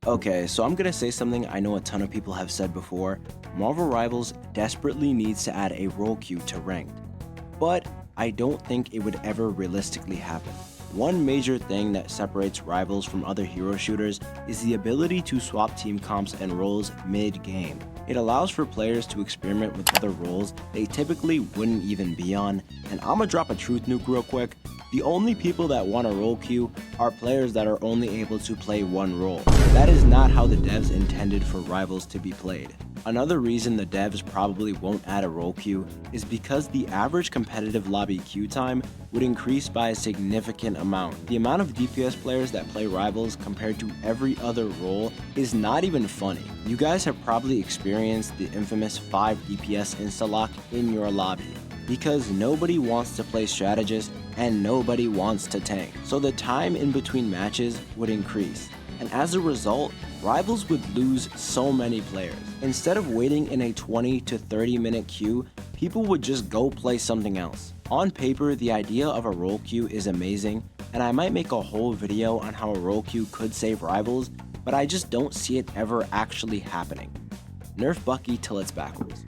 Okay, so I'm gonna say something I know a ton of people have said before. Marvel Rivals desperately needs to add a role queue to ranked, but I don't think it would ever realistically happen. One major thing that separates Rivals from other hero shooters is the ability to swap team comps and roles mid-game. It allows for players to experiment with other roles they typically wouldn't even be on, and I'ma drop a truth nuke real quick. The only people that want a role queue are players that are only able to play one role. That is not how the devs intended for Rivals to be played. Another reason the devs probably won't add a role queue is because the average competitive lobby queue time would increase by a significant amount. The amount of DPS players that play Rivals compared to every other role is not even funny. You guys have probably experienced the infamous 5 DPS insta-lock in your lobby, because nobody wants to play strategist and nobody wants to tank. So the time in between matches would increase, and as a result, Rivals would lose so many players. Instead of waiting in a 20 to 30 minute queue, people would just go play something else. On paper, the idea of a role queue is amazing, and I might make a whole video on how a role queue could save Rivals, but I just don't see it ever actually happening. Nerf Bucky till it's backwards.